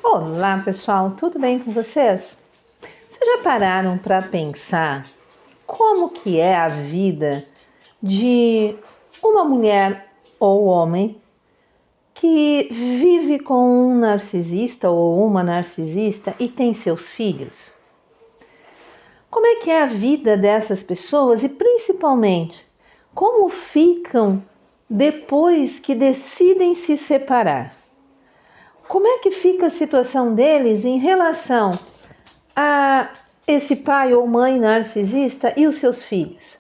Olá, pessoal, tudo bem com vocês? Vocês já pararam para pensar como que é a vida de uma mulher ou homem que vive com um narcisista ou uma narcisista e tem seus filhos? Como é que é a vida dessas pessoas e principalmente como ficam depois que decidem se separar? Como é que fica a situação deles em relação a esse pai ou mãe narcisista e os seus filhos?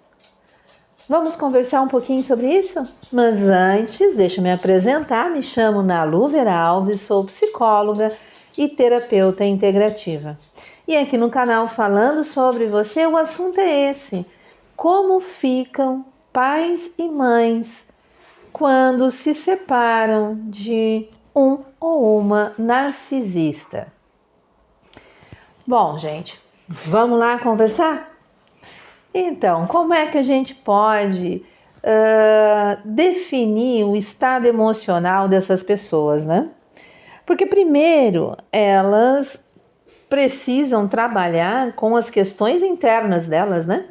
Vamos conversar um pouquinho sobre isso? Mas antes, deixa eu me apresentar. Me chamo Nalu Vera Alves, sou psicóloga e terapeuta integrativa. E aqui no canal Falando Sobre Você, o assunto é esse: como ficam pais e mães quando se separam de um ou uma narcisista. Bom, gente, vamos lá conversar? Então, como é que a gente pode definir o estado emocional dessas pessoas, né? Porque primeiro elas precisam trabalhar com as questões internas delas, né?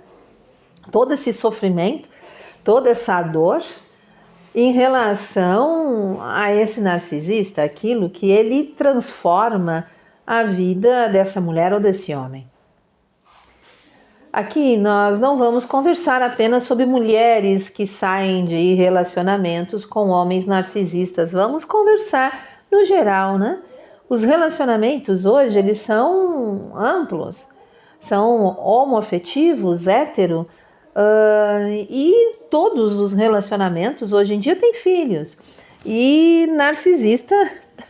Todo esse sofrimento, toda essa dor em relação a esse narcisista, aquilo que ele transforma a vida dessa mulher ou desse homem. Aqui nós não vamos conversar apenas sobre mulheres que saem de relacionamentos com homens narcisistas. Vamos conversar no geral, né? Os relacionamentos hoje, eles são amplos. São homoafetivos, hétero, e todos os relacionamentos hoje em dia têm filhos. E narcisista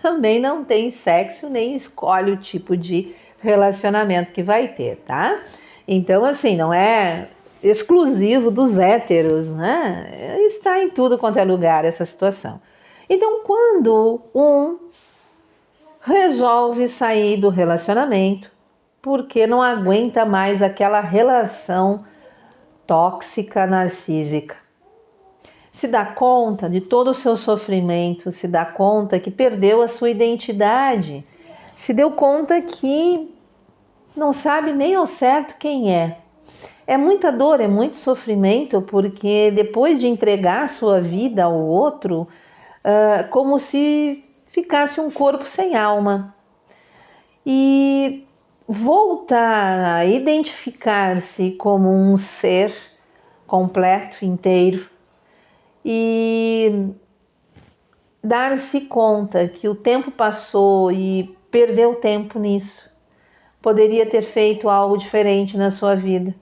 também não tem sexo, nem escolhe o tipo de relacionamento que vai ter, tá? Então, assim, não é exclusivo dos héteros, né? Está em tudo quanto é lugar essa situação. Então, quando um resolve sair do relacionamento porque não aguenta mais aquela relação tóxica, narcísica, se dá conta de todo o seu sofrimento, se dá conta que perdeu a sua identidade, se deu conta que não sabe nem ao certo quem é. É muita dor, é muito sofrimento, porque depois de entregar a sua vida ao outro, como se ficasse um corpo sem alma. E voltar a identificar-se como um ser completo, inteiro, e dar-se conta que o tempo passou e perdeu tempo nisso. Poderia ter feito algo diferente na sua vida.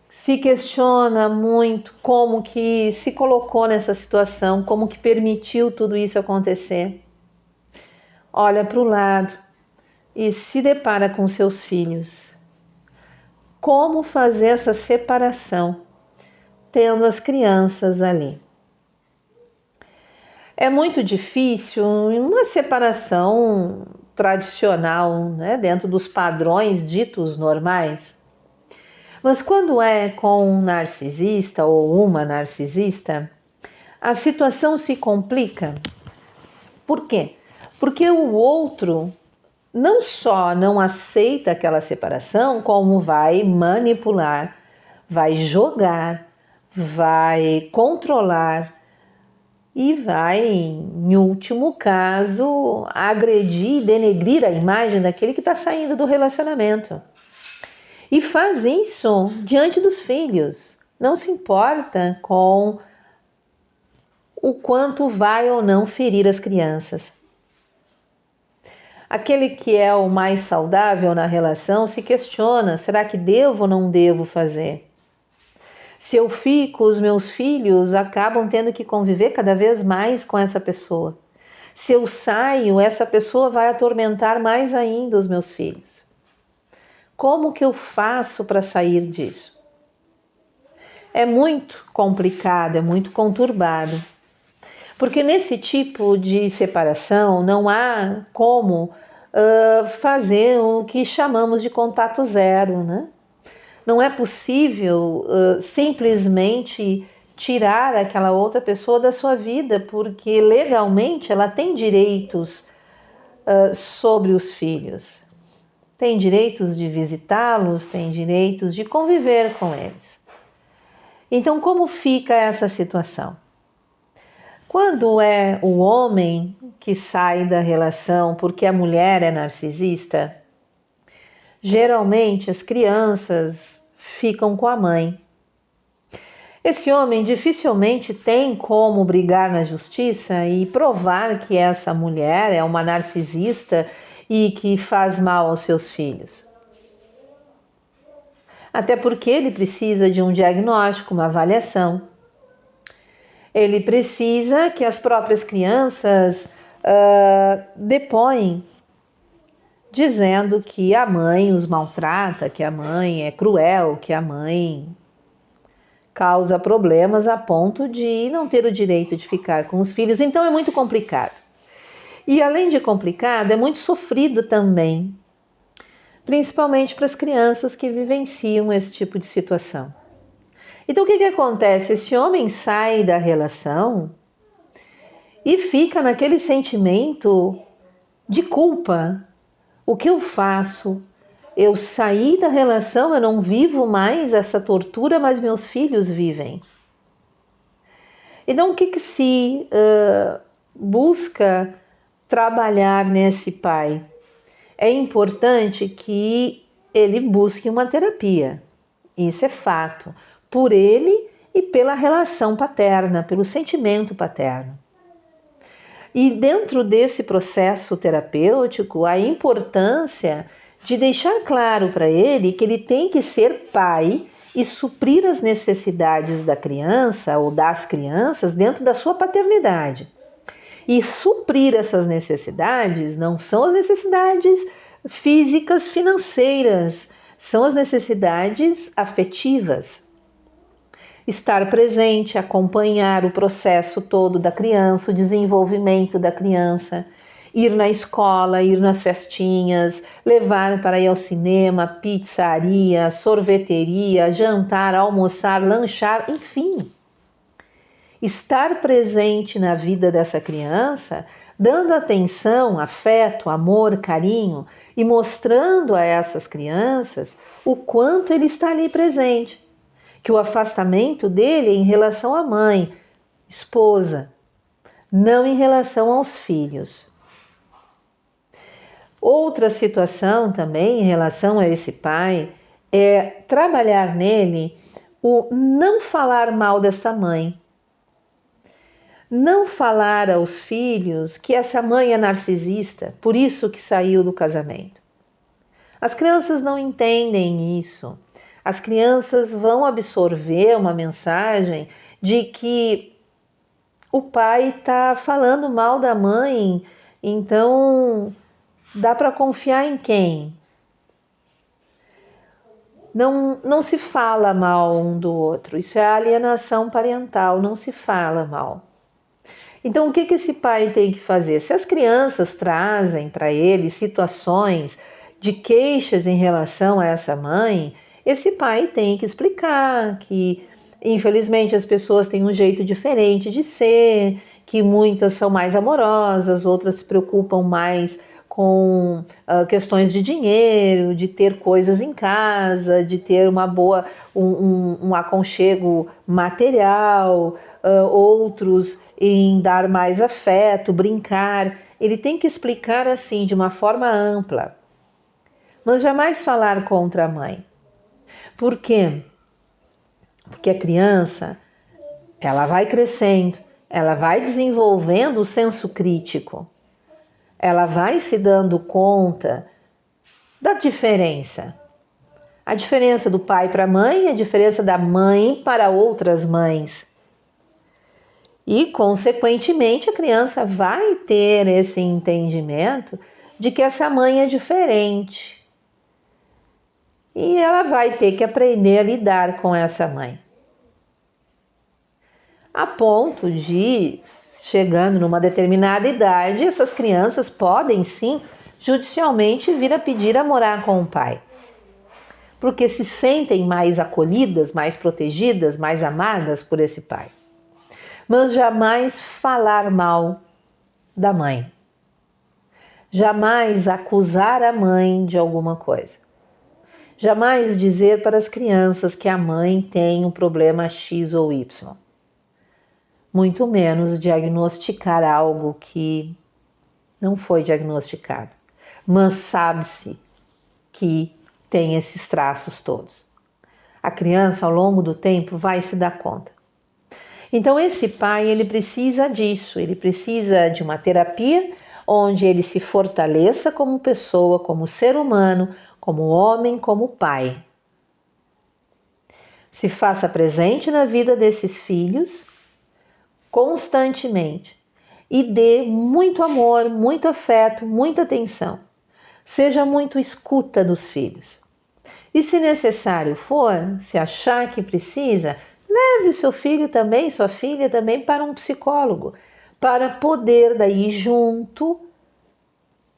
Se questiona muito como que se colocou nessa situação, como que permitiu tudo isso acontecer. Olha para o lado e se depara com seus filhos. Como fazer essa separação, tendo as crianças ali? É muito difícil uma separação tradicional, né, dentro dos padrões ditos normais. Mas quando é com um narcisista ou uma narcisista, a situação se complica. Por quê? Porque o outro não só não aceita aquela separação, como vai manipular, vai jogar, vai controlar e vai, em último caso, agredir e denegrir a imagem daquele que está saindo do relacionamento. E faz isso diante dos filhos. Não se importa com o quanto vai ou não ferir as crianças. Aquele que é o mais saudável na relação se questiona: será que devo ou não devo fazer? Se eu fico, os meus filhos acabam tendo que conviver cada vez mais com essa pessoa. Se eu saio, essa pessoa vai atormentar mais ainda os meus filhos. Como que eu faço para sair disso? É muito complicado, é muito conturbado. Porque nesse tipo de separação não há como fazer o que chamamos de contato zero, né? Não é possível simplesmente tirar aquela outra pessoa da sua vida, porque legalmente ela tem direitos sobre os filhos. Tem direitos de visitá-los, tem direitos de conviver com eles. Então, como fica essa situação? Quando é o homem que sai da relação porque a mulher é narcisista, geralmente as crianças ficam com a mãe. Esse homem dificilmente tem como brigar na justiça e provar que essa mulher é uma narcisista e que faz mal aos seus filhos. Até porque ele precisa de um diagnóstico, uma avaliação. Ele precisa que as próprias crianças depoem, dizendo que a mãe os maltrata, que a mãe é cruel, que a mãe causa problemas a ponto de não ter o direito de ficar com os filhos. Então é muito complicado. E além de complicado, é muito sofrido também, principalmente para as crianças que vivenciam esse tipo de situação. Então o que acontece? Esse homem sai da relação e fica naquele sentimento de culpa. O que eu faço? Eu saí da relação, eu não vivo mais essa tortura, mas meus filhos vivem. Então o que se busca trabalhar nesse pai? É importante que ele busque uma terapia. Isso é fato. Por ele e pela relação paterna, pelo sentimento paterno. E dentro desse processo terapêutico, a importância de deixar claro para ele que ele tem que ser pai e suprir as necessidades da criança ou das crianças dentro da sua paternidade. E suprir essas necessidades não são as necessidades físicas, financeiras, são as necessidades afetivas. Estar presente, acompanhar o processo todo da criança, o desenvolvimento da criança, ir na escola, ir nas festinhas, levar para ir ao cinema, pizzaria, sorveteria, jantar, almoçar, lanchar, enfim. Estar presente na vida dessa criança, dando atenção, afeto, amor, carinho e mostrando a essas crianças o quanto ele está ali presente. Que o afastamento dele é em relação à mãe, esposa, não em relação aos filhos. Outra situação também em relação a esse pai é trabalhar nele o não falar mal dessa mãe. Não falar aos filhos que essa mãe é narcisista, por isso que saiu do casamento. As crianças não entendem isso. As crianças vão absorver uma mensagem de que o pai está falando mal da mãe, então dá para confiar em quem? Não se fala mal um do outro, isso é alienação parental, não se fala mal. Então o que esse pai tem que fazer? Se as crianças trazem para ele situações de queixas em relação a essa mãe, esse pai tem que explicar que, infelizmente, as pessoas têm um jeito diferente de ser, que muitas são mais amorosas, outras se preocupam mais com questões de dinheiro, de ter coisas em casa, de ter um aconchego material, outros em dar mais afeto, brincar. Ele tem que explicar assim, de uma forma ampla, mas jamais falar contra a mãe. Por quê? Porque a criança, ela vai crescendo, ela vai desenvolvendo o senso crítico, ela vai se dando conta da diferença. A diferença do pai para a mãe, a diferença da mãe para outras mães. E, consequentemente, a criança vai ter esse entendimento de que essa mãe é diferente. E ela vai ter que aprender a lidar com essa mãe. A ponto de, chegando numa determinada idade, essas crianças podem sim, judicialmente, vir a pedir a morar com o pai. Porque se sentem mais acolhidas, mais protegidas, mais amadas por esse pai. Mas jamais falar mal da mãe. Jamais acusar a mãe de alguma coisa. Jamais dizer para as crianças que a mãe tem um problema X ou Y. Muito menos diagnosticar algo que não foi diagnosticado, mas sabe-se que tem esses traços todos. A criança, ao longo do tempo, vai se dar conta. Então, esse pai, ele precisa disso, ele precisa de uma terapia onde ele se fortaleça como pessoa, como ser humano, como homem, como pai. Se faça presente na vida desses filhos constantemente e dê muito amor, muito afeto, muita atenção. Seja muito escuta dos filhos. E se necessário for, se achar que precisa, leve seu filho também, sua filha também para um psicólogo, para poder daí junto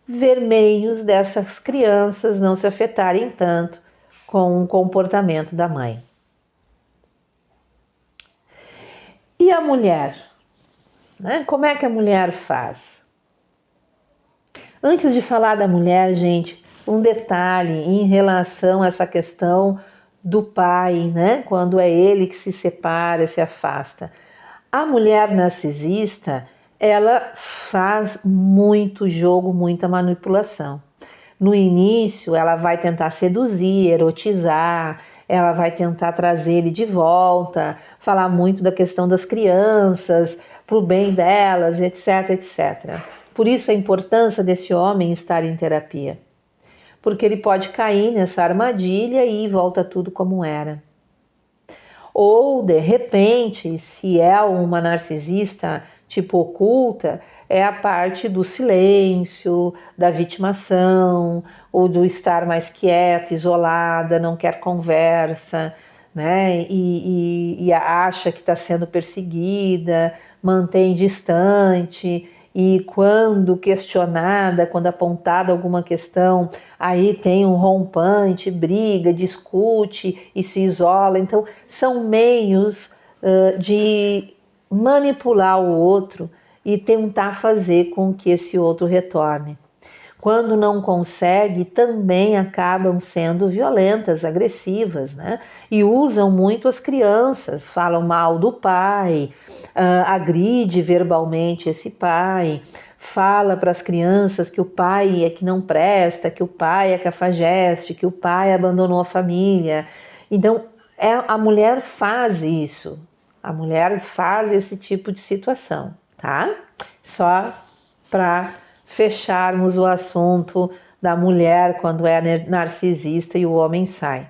ver meios dessas crianças não se afetarem tanto com o comportamento da mãe. E a mulher? Né? Como é que a mulher faz? Antes de falar da mulher, gente, um detalhe em relação a essa questão do pai, né? Quando é ele que se separa, se afasta. A mulher narcisista, ela faz muito jogo, muita manipulação. No início, ela vai tentar seduzir, erotizar, ela vai tentar trazer ele de volta, falar muito da questão das crianças, para o bem delas, etc, etc. Por isso a importância desse homem estar em terapia. Porque ele pode cair nessa armadilha e volta tudo como era. Ou, de repente, se é uma narcisista tipo oculta, é a parte do silêncio, da vitimação, ou do estar mais quieta, isolada, não quer conversa, né? E acha que está sendo perseguida, mantém distante, e quando questionada, quando apontada alguma questão, aí tem um rompante, briga, discute e se isola. Então, são meios de manipular o outro e tentar fazer com que esse outro retorne. Quando não consegue, também acabam sendo violentas, agressivas, né? E usam muito as crianças, falam mal do pai, agride verbalmente esse pai, fala para as crianças que o pai é que não presta, que o pai é cafajeste, que o pai abandonou a família. Então, a mulher faz isso, a mulher faz esse tipo de situação, tá? Só para fecharmos o assunto da mulher quando é narcisista e o homem sai.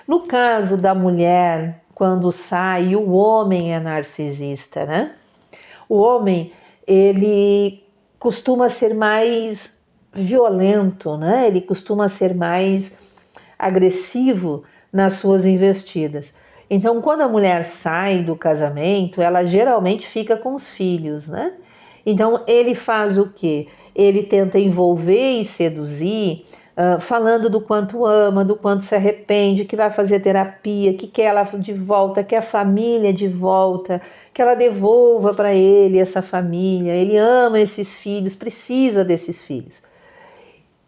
No caso da mulher, quando sai e o homem é narcisista, né? O homem, ele costuma ser mais violento, né? Ele costuma ser mais agressivo nas suas investidas. Então, quando a mulher sai do casamento, ela geralmente fica com os filhos, né? Então, ele faz o quê? Ele tenta envolver e seduzir, falando do quanto ama, do quanto se arrepende, que vai fazer terapia, que quer ela de volta, quer a família de volta, que ela devolva para ele essa família. Ele ama esses filhos, precisa desses filhos.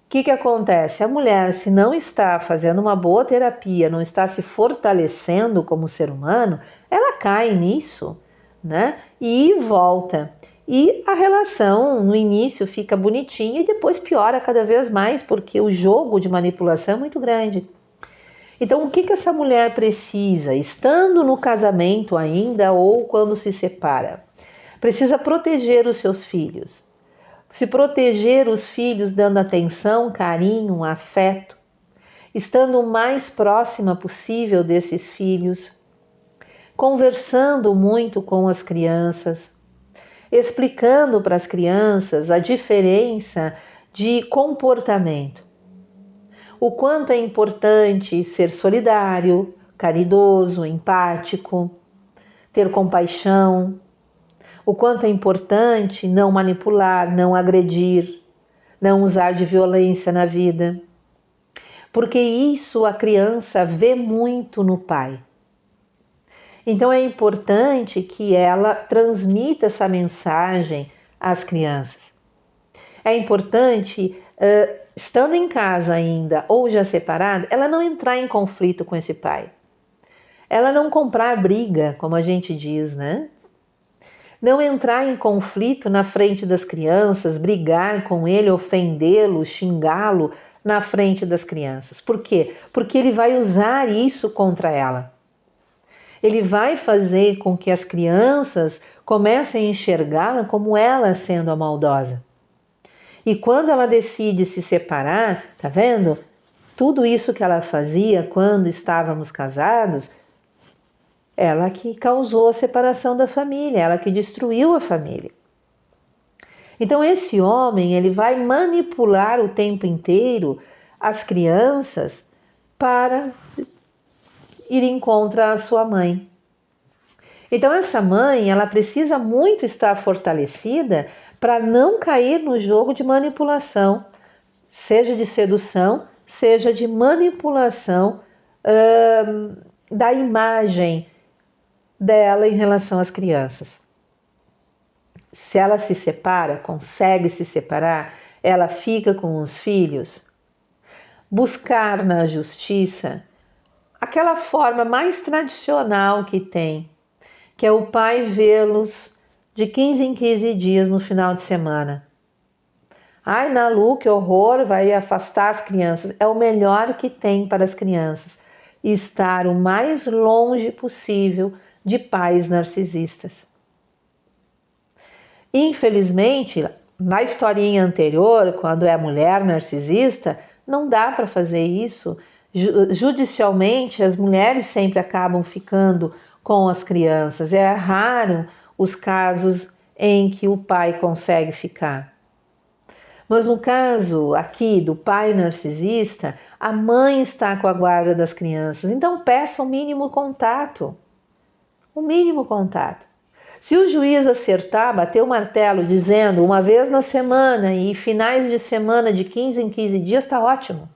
O que acontece? A mulher, se não está fazendo uma boa terapia, não está se fortalecendo como ser humano, ela cai nisso, né? E volta. E a relação no início fica bonitinha e depois piora cada vez mais, porque o jogo de manipulação é muito grande. Então, o que essa mulher precisa, estando no casamento ainda ou quando se separa? Precisa proteger os seus filhos. Se proteger os filhos dando atenção, carinho, afeto, estando o mais próxima possível desses filhos, conversando muito com as crianças, explicando para as crianças a diferença de comportamento. O quanto é importante ser solidário, caridoso, empático, ter compaixão. O quanto é importante não manipular, não agredir, não usar de violência na vida. Porque isso a criança vê muito no pai. Então é importante que ela transmita essa mensagem às crianças. É importante estando em casa ainda ou já separada, ela não entrar em conflito com esse pai. Ela não comprar briga, como a gente diz, né? Não entrar em conflito na frente das crianças, brigar com ele, ofendê-lo, xingá-lo na frente das crianças. Por quê? Porque ele vai usar isso contra ela. Ele vai fazer com que as crianças comecem a enxergá-la como ela sendo a maldosa. E quando ela decide se separar, tá vendo? Tudo isso que ela fazia quando estávamos casados, ela que causou a separação da família, ela que destruiu a família. Então esse homem, ele vai manipular o tempo inteiro as crianças para ir em contra a sua mãe. Então essa mãe, ela precisa muito estar fortalecida para não cair no jogo de manipulação, seja de sedução, seja de manipulação da imagem dela em relação às crianças. Se ela se separa, consegue se separar, ela fica com os filhos, buscar na justiça aquela forma mais tradicional que tem, que é o pai vê-los de 15 em 15 dias no final de semana. Ai, Nalu, que horror, vai afastar as crianças. É o melhor que tem para as crianças, estar o mais longe possível de pais narcisistas. Infelizmente, na historinha anterior, quando é a mulher narcisista, não dá para fazer isso. Judicialmente, as mulheres sempre acabam ficando com as crianças. É raro os casos em que o pai consegue ficar. Mas no caso aqui do pai narcisista, a mãe está com a guarda das crianças. Então peça o mínimo contato. O mínimo contato. Se o juiz acertar, bater o martelo dizendo uma vez na semana e finais de semana de 15 em 15 dias, está ótimo.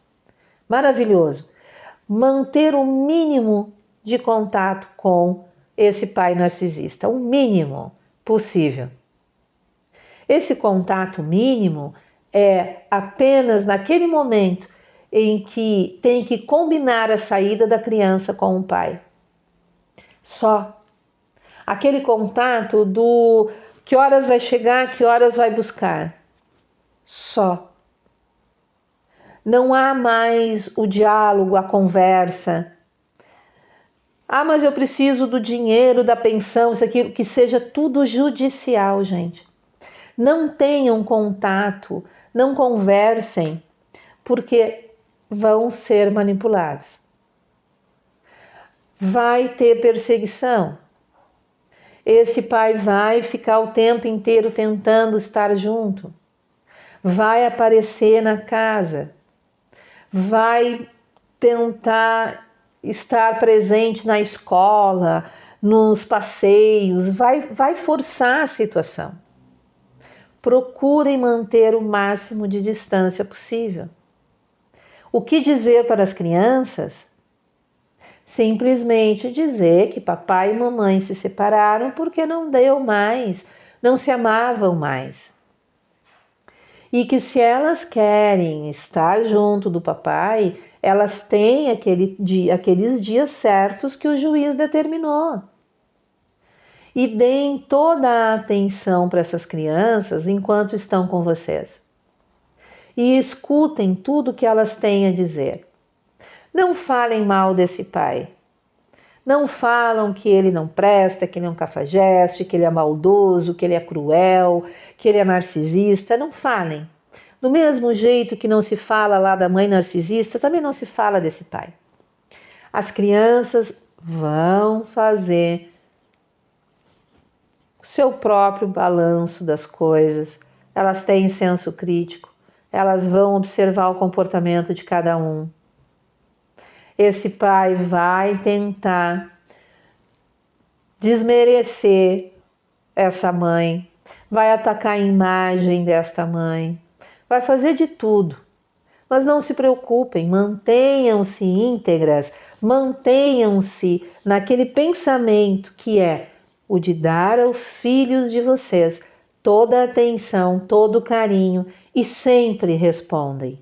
Maravilhoso. Manter o mínimo de contato com esse pai narcisista, o mínimo possível. Esse contato mínimo é apenas naquele momento em que tem que combinar a saída da criança com o pai. Só. Aquele contato do que horas vai chegar, que horas vai buscar. Só. Não há mais o diálogo, a conversa. Ah, mas eu preciso do dinheiro, da pensão, isso aqui, que seja tudo judicial, gente. Não tenham contato, não conversem, porque vão ser manipulados. Vai ter perseguição. Esse pai vai ficar o tempo inteiro tentando estar junto. Vai aparecer na casa. Vai tentar estar presente na escola, nos passeios. Vai forçar a situação. Procurem manter o máximo de distância possível. O que dizer para as crianças? Simplesmente dizer que papai e mamãe se separaram porque não deu mais, não se amavam mais. E que se elas querem estar junto do papai, elas têm aqueles dias certos que o juiz determinou. E deem toda a atenção para essas crianças enquanto estão com vocês. E escutem tudo que elas têm a dizer. Não falem mal desse pai. Não falam que ele não presta, que ele é um cafajeste, que ele é maldoso, que ele é cruel, que ele é narcisista. Não falem. Do mesmo jeito que não se fala lá da mãe narcisista, também não se fala desse pai. As crianças vão fazer o seu próprio balanço das coisas. Elas têm senso crítico. Elas vão observar o comportamento de cada um. Esse pai vai tentar desmerecer essa mãe, vai atacar a imagem desta mãe, vai fazer de tudo. Mas não se preocupem, mantenham-se íntegras, mantenham-se naquele pensamento que é o de dar aos filhos de vocês toda a atenção, todo o carinho e sempre respondem.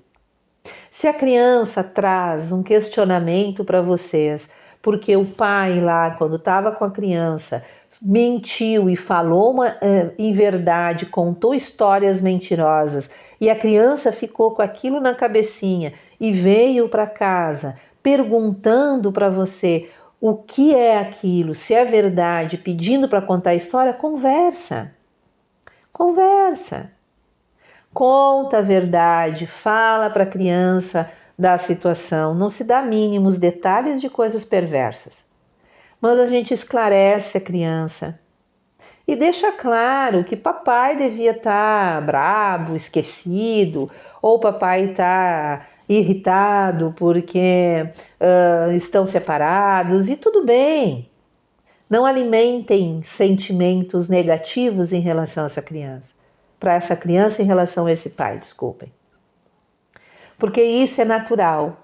Se a criança traz um questionamento para vocês, porque o pai lá, quando estava com a criança, mentiu e falou uma inverdade, contou histórias mentirosas, e a criança ficou com aquilo na cabecinha e veio para casa perguntando para você o que é aquilo, se é verdade, pedindo para contar a história, conversa. Conversa. Conta a verdade, fala para a criança da situação, não se dá mínimos detalhes de coisas perversas. Mas a gente esclarece a criança e deixa claro que papai devia estar brabo, esquecido, ou papai está irritado porque estão separados, e tudo bem. Não alimentem sentimentos negativos em relação a essa criança. Para essa criança em relação a esse pai, desculpem. Porque isso é natural.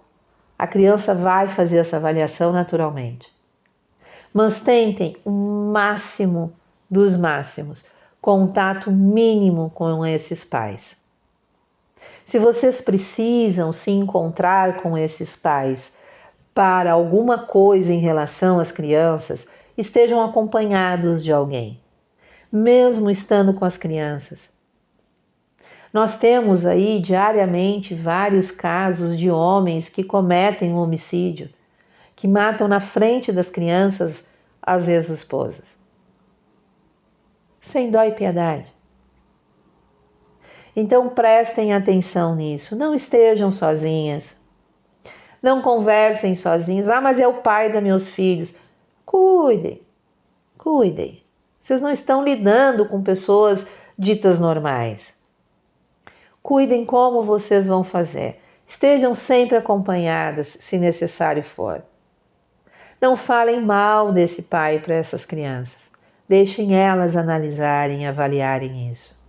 A criança vai fazer essa avaliação naturalmente. Mas tentem o máximo dos máximos, contato mínimo com esses pais. Se vocês precisam se encontrar com esses pais para alguma coisa em relação às crianças, estejam acompanhados de alguém, mesmo estando com as crianças. Nós temos aí diariamente vários casos de homens que cometem um homicídio, que matam na frente das crianças as ex-esposas. Sem dó e piedade. Então prestem atenção nisso, não estejam sozinhas. Não conversem sozinhos. Ah, mas é o pai dos meus filhos. Cuidem, cuidem. Vocês não estão lidando com pessoas ditas normais. Cuidem como vocês vão fazer. Estejam sempre acompanhadas, se necessário for. Não falem mal desse pai para essas crianças. Deixem elas analisarem e avaliarem isso.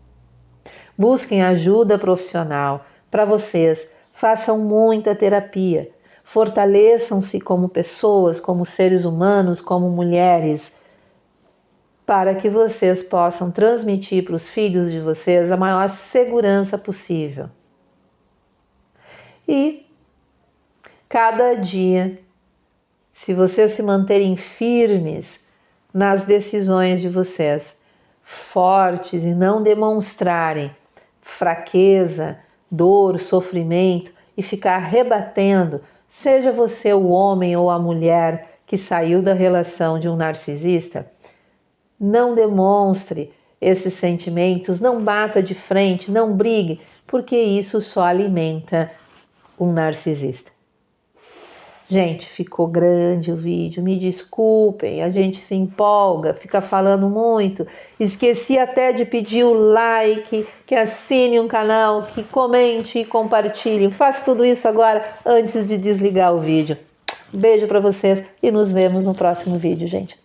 Busquem ajuda profissional para vocês. Façam muita terapia. Fortaleçam-se como pessoas, como seres humanos, como mulheres, para que vocês possam transmitir para os filhos de vocês a maior segurança possível. E cada dia, se vocês se manterem firmes nas decisões de vocês, fortes e não demonstrarem fraqueza, dor, sofrimento e ficar rebatendo, seja você o homem ou a mulher que saiu da relação de um narcisista, não demonstre esses sentimentos, não bata de frente, não brigue, porque isso só alimenta um narcisista. Gente, ficou grande o vídeo, me desculpem, a gente se empolga, fica falando muito. Esqueci até de pedir o like, que assine um canal, que comente e compartilhe. Faça tudo isso agora antes de desligar o vídeo. Beijo para vocês e nos vemos no próximo vídeo, gente.